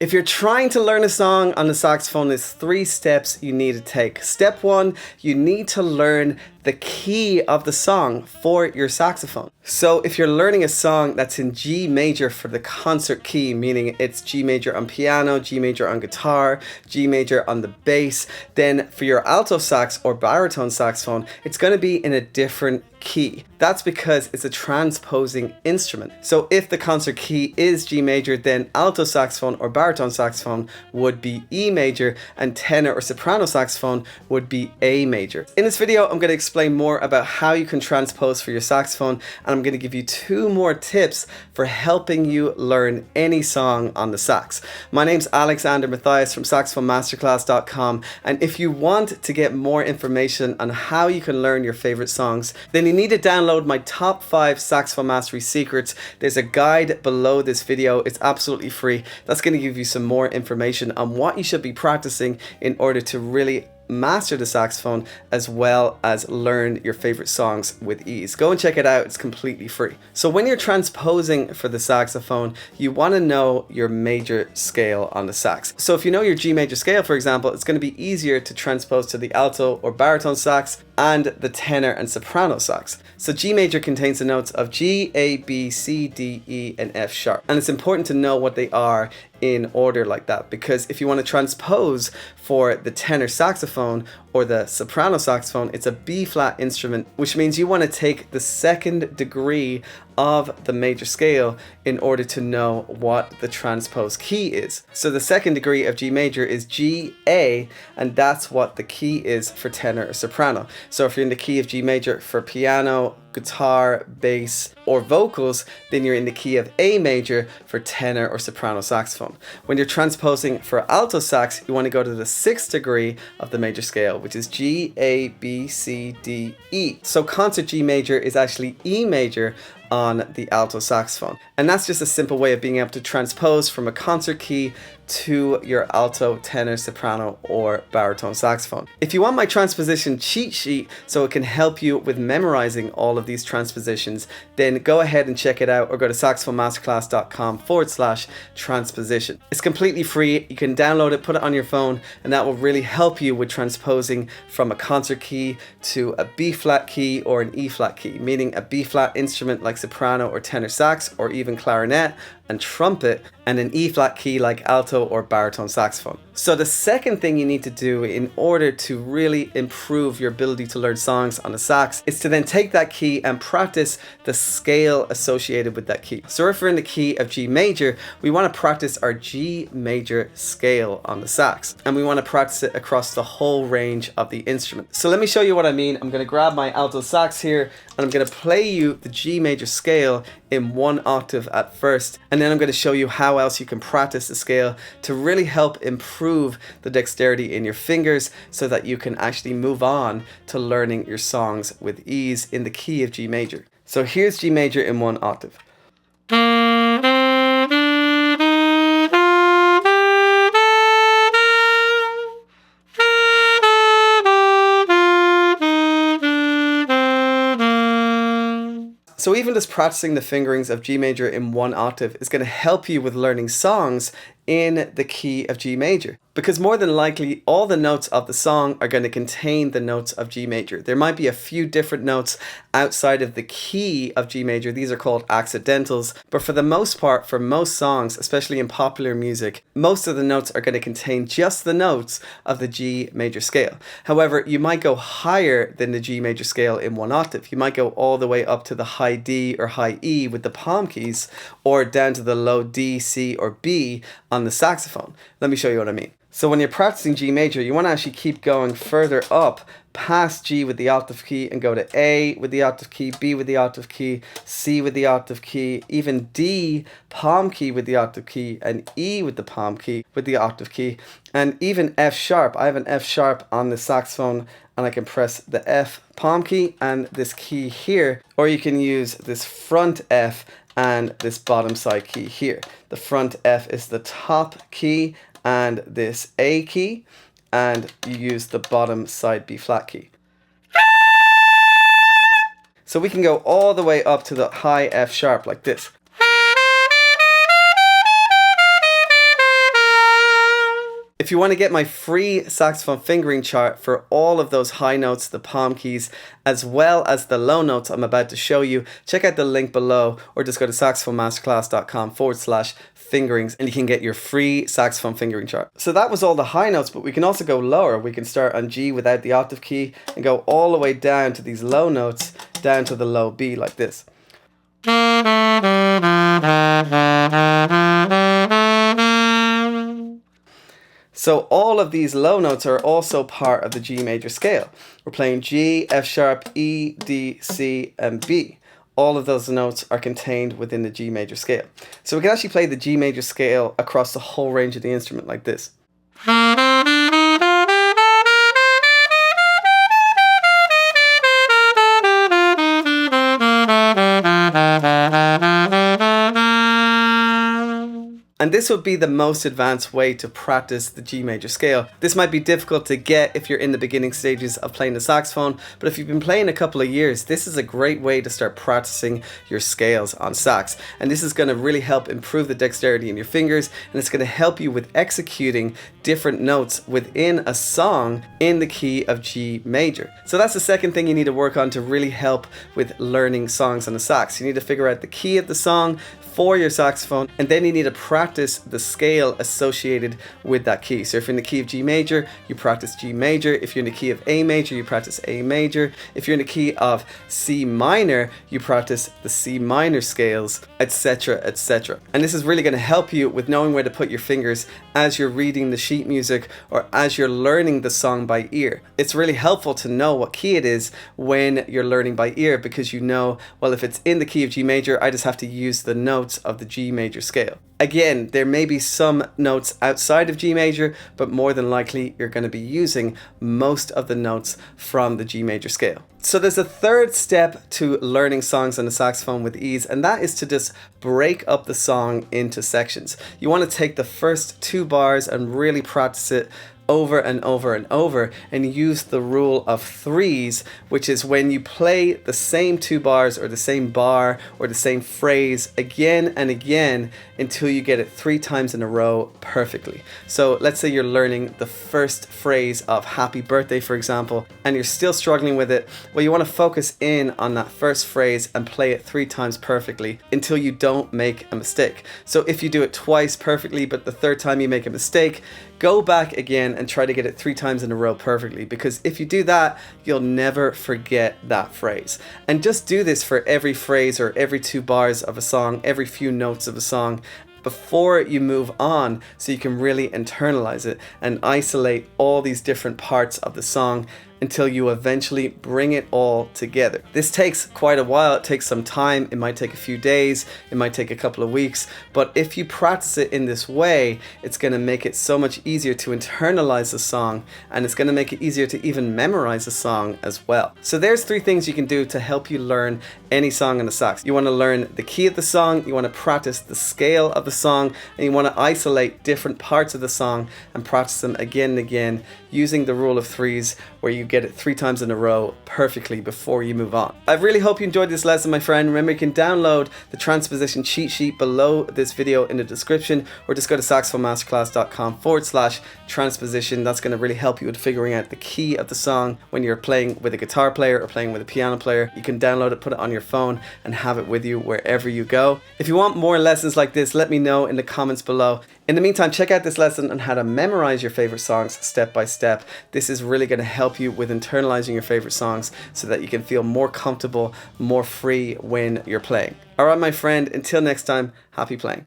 If you're trying to learn a song on the saxophone, there's 3 steps you need to take. Step 1, you need to learn the key of the song for your saxophone. So if you're learning a song that's in G major for the concert key, meaning it's G major on piano, G major on guitar, G major on the bass, then for your alto sax or baritone saxophone, it's going to be in a different key. That's because it's a transposing instrument. So if the concert key is G major, then alto saxophone or baritone saxophone would be E major, and tenor or soprano saxophone would be A major. In this video, I'm going to explain more about how you can transpose for your saxophone, and I'm going to give you 2 more tips for helping you learn any song on the sax. My name's Alexander Matthias from saxophoemasterclass.com, and if you want to get more information on how you can learn your favorite songs, then you need to download my top 5 saxophone mastery secrets. There's a guide below this video. It's absolutely free. That's going to give you some more information on what you should be practicing in order to really master the saxophone as well as learn your favorite songs with ease. Go and check it out. It's completely free. So when you're transposing for the saxophone, you want to know your major scale on the sax. So if you know your G major scale, for example, it's going to be easier to transpose to the alto or baritone sax and the tenor and soprano sax. So G major contains the notes of G, A, B, C, D, E, and F sharp. And it's important to know what they are in order like that, because if you want to transpose for the tenor saxophone or the soprano saxophone, it's a B flat instrument, which means you want to take the 2nd degree of the major scale in order to know what the transpose key is. So the 2nd degree of G major is G, A, and that's what the key is for tenor or soprano. So if you're in the key of G major for piano, guitar, bass, or vocals, then you're in the key of A major for tenor or soprano saxophone. When you're transposing for alto sax, you want to go to the 6th degree of the major scale, which is G, A, B, C, D, E. So concert G major is actually E major on the alto saxophone. And that's just a simple way of being able to transpose from a concert key to your alto, tenor, soprano, or baritone saxophone. If you want my transposition cheat sheet so it can help you with memorizing all of these transpositions, then go ahead and check it out or go to saxophoemasterclass.com/transposition. It's completely free. You can download it, put it on your phone, and that will really help you with transposing from a concert key to a B flat key or an E flat key, meaning a B flat instrument like soprano or tenor sax or even clarinet and trumpet, and an E flat key like alto or baritone saxophone. So the second thing you need to do in order to really improve your ability to learn songs on the sax is to then take that key and practice the scale associated with that key. So if we're in the key of G major, we want to practice our G major scale on the sax, and we want to practice it across the whole range of the instrument. So let me show you what I mean. I'm going to grab my alto sax here and I'm going to play you the G major scale in 1 octave at first, and then I'm going to show you how else you can practice the scale to really help improve the dexterity in your fingers so that you can actually move on to learning your songs with ease in the key of G major. So here's G major in 1 octave. So even just practicing the fingerings of G major in 1 octave is going to help you with learning songs in the key of G major, because more than likely all the notes of the song are going to contain the notes of G major. There might be a few different notes outside of the key of G major. These are called accidentals, but for the most part, for most songs, especially in popular music, most of the notes are going to contain just the notes of the G major scale. However, you might go higher than the G major scale in 1 octave. You might go all the way up to the high D or high E with the palm keys, or down to the low D, C, or B on the saxophone. Let me show you what I mean. So when you're practicing G major, you want to actually keep going further up past G with the octave key and go to A with the octave key, B with the octave key, C with the octave key, even D, palm key with the octave key, and E with the palm key with the octave key, and even F sharp. I have an F sharp on the saxophone and I can press the F palm key and this key here, or you can use this front F and this bottom side key here. The front F is the top key and this A key, and you use the bottom side B flat key. So we can go all the way up to the high F sharp like this. If you want to get my free saxophone fingering chart for all of those high notes, the palm keys, as well as the low notes I'm about to show you, check out the link below or just go to saxophonemasterclass.com/fingerings and you can get your free saxophone fingering chart. So that was all the high notes, but we can also go lower. We can start on G without the octave key and go all the way down to these low notes, down to the low B like this. So all of these low notes are also part of the G major scale. We're playing G, F sharp, E, D, C, and B. All of those notes are contained within the G major scale. So we can actually play the G major scale across the whole range of the instrument like this. And this would be the most advanced way to practice the G major scale. This might be difficult to get if you're in the beginning stages of playing the saxophone, but if you've been playing a couple of years, this is a great way to start practicing your scales on sax. And this is going to really help improve the dexterity in your fingers, and it's going to help you with executing different notes within a song in the key of G major. So that's the second thing you need to work on to really help with learning songs on the sax. You need to figure out the key of the song for your saxophone, and then you need to practice the scale associated with that key. So if you're in the key of G major, you practice G major. If you're in the key of A major, you practice A major. If you're in the key of C minor, you practice the C minor scales, etc., etc. And this is really going to help you with knowing where to put your fingers as you're reading the sheet music or as you're learning the song by ear. It's really helpful to know what key it is when you're learning by ear, because you know, well, if it's in the key of G major, I just have to use the notes of the G major scale. Again, there may be some notes outside of G major, but more than likely you're going to be using most of the notes from the G major scale. So there's a third step to learning songs on the saxophone with ease, and that is to just break up the song into sections. You want to take the first 2 bars and really practice it over and over and over, and use the rule of 3s, which is when you play the same 2 bars or the same bar or the same phrase again and again until you get it 3 times in a row perfectly. So let's say you're learning the first phrase of happy birthday, for example, and you're still struggling with it. Well, you want to focus in on that first phrase and play it 3 times perfectly until you don't make a mistake. So if you do it twice perfectly, but the third time you make a mistake, go back again and try to get it 3 times in a row perfectly, because if you do that, you'll never forget that phrase. And just do this for every phrase or every 2 bars of a song, every few notes of a song, before you move on, so you can really internalize it and isolate all these different parts of the song until you eventually bring it all together. This takes quite a while. It takes some time. It might take a few days. It might take a couple of weeks. But if you practice it in this way, it's going to make it so much easier to internalize the song, and it's going to make it easier to even memorize the song as well. So there's 3 things you can do to help you learn any song on the sax. You want to learn the key of the song, you want to practice the scale of the song, and you want to isolate different parts of the song and practice them again and again using the rule of 3s, where you get it 3 times in a row perfectly before you move on. I really hope you enjoyed this lesson, my friend. Remember, you can download the transposition cheat sheet below this video in the description, or just go to saxophonemasterclass.com/transposition. That's going to really help you with figuring out the key of the song when you're playing with a guitar player or playing with a piano player. You can download it, put it on your phone, and have it with you wherever you go. If you want more lessons like this, let me know in the comments below. In the meantime, check out this lesson on how to memorize your favorite songs step by step. This is really going to help you with internalizing your favorite songs so that you can feel more comfortable, more free when you're playing. All right, my friend, until next time, happy playing.